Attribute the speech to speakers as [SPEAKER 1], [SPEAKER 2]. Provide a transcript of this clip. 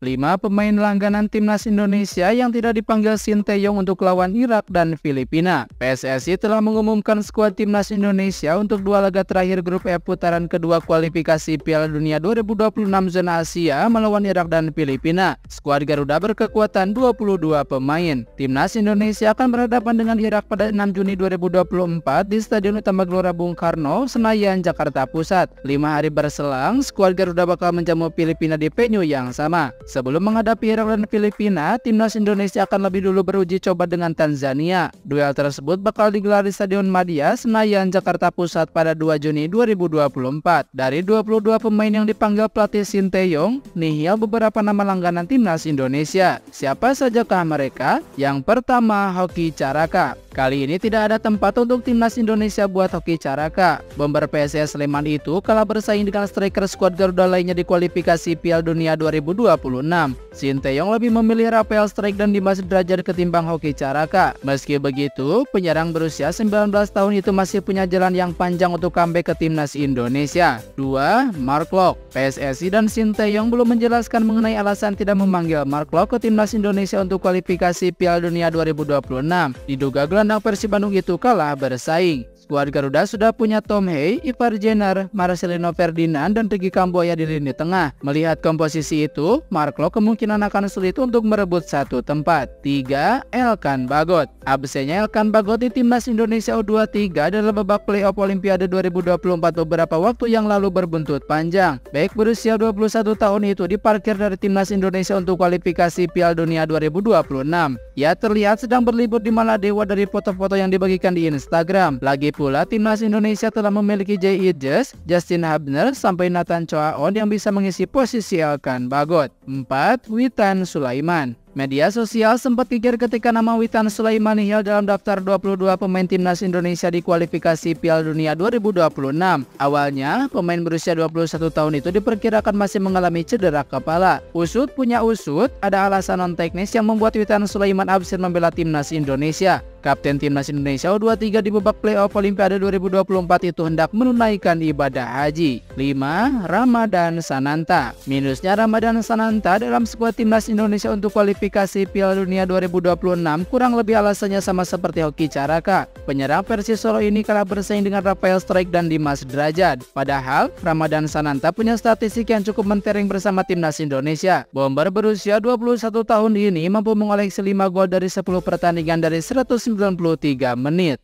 [SPEAKER 1] 5 pemain langganan timnas Indonesia yang tidak dipanggil Sinteyong untuk lawan Irak dan Filipina. PSSI telah mengumumkan skuad timnas Indonesia untuk 2 laga terakhir grup E putaran kedua kualifikasi Piala Dunia 2026 zona Asia melawan Irak dan Filipina. Skuad Garuda berkekuatan 22 pemain. Timnas Indonesia akan berhadapan dengan Irak pada 6 Juni 2024 di Stadion Utama Gelora Bung Karno, Senayan, Jakarta Pusat. 5 hari berselang, skuad Garuda bakal menjamu Filipina di venue yang sama. Sebelum menghadapi Irak dan Filipina, timnas Indonesia akan lebih dulu beruji coba dengan Tanzania. Duel tersebut bakal digelar di Stadion Madia, Senayan, Jakarta Pusat pada 2 Juni 2024. Dari 22 pemain yang dipanggil pelatih Sinteyong, nihil beberapa nama langganan timnas Indonesia. Siapa sajakah mereka? Yang pertama, Hoki Caraka. Kali ini tidak ada tempat untuk timnas Indonesia buat Hoki Caraka. Bomber PSS Sleman itu kalah bersaing dengan striker skuad Garuda lainnya di kualifikasi Piala Dunia 2026. Sinteyong lebih memilih Rafael Strike dan Dimas Derajat ketimbang Hoki Caraka. Meski begitu, penyerang berusia 19 tahun itu masih punya jalan yang panjang untuk comeback ke timnas Indonesia. 2. Mark Locke. PSSI dan Sinteyong belum menjelaskan mengenai alasan tidak memanggil Mark Locke ke timnas Indonesia untuk kualifikasi Piala Dunia 2026. Diduga gelandang Persib Bandung itu kalah bersaing. Skuad Garuda sudah punya Tom Hey, Ivar Jenner, Marcelino Ferdinand, dan Riki Kambuaya di lini tengah. Melihat komposisi itu, Mark Locke kemungkinan akan sulit untuk merebut satu tempat. 3. Elkan Bagot. Absennya Elkan Bagot di timnas Indonesia U23 dalam babak playoff Olimpiade 2024 beberapa waktu yang lalu berbuntut panjang. Bek berusia 21 tahun itu diparkir dari timnas Indonesia untuk kualifikasi Piala Dunia 2026. Ia terlihat sedang berlibur di Maladewa dari foto-foto yang dibagikan di Instagram. Lagi pula, timnas Indonesia telah memiliki Jay Idjes, Justin Hubner, sampai Nathan Choaon yang bisa mengisi posisi Elkan Bagot. 4. Witan Sulaiman. Media sosial sempat geger ketika nama Witan Sulaiman nihil dalam daftar 22 pemain timnas Indonesia di kualifikasi Piala Dunia 2026. Awalnya, pemain berusia 21 tahun itu diperkirakan masih mengalami cedera kepala. Usut punya usut, ada alasan non-teknis yang membuat Witan Sulaiman absen membela timnas Indonesia. Kapten timnas Indonesia U23 di babak playoff Olimpiade 2024 itu hendak menunaikan ibadah haji. 5. Ramadan Sananta. Minusnya Ramadan Sananta dalam skuad timnas Indonesia untuk kualifikasi Piala Dunia 2026 kurang lebih alasannya sama seperti Hoki Caraka. Penyerang Persis Solo ini kalah bersaing dengan Rafael Strike dan Dimas Derajat. Padahal, Ramadan Sananta punya statistik yang cukup mentereng bersama timnas Indonesia. Bomber berusia 21 tahun ini mampu mengoleksi 5 gol dari 10 pertandingan dari 193 menit.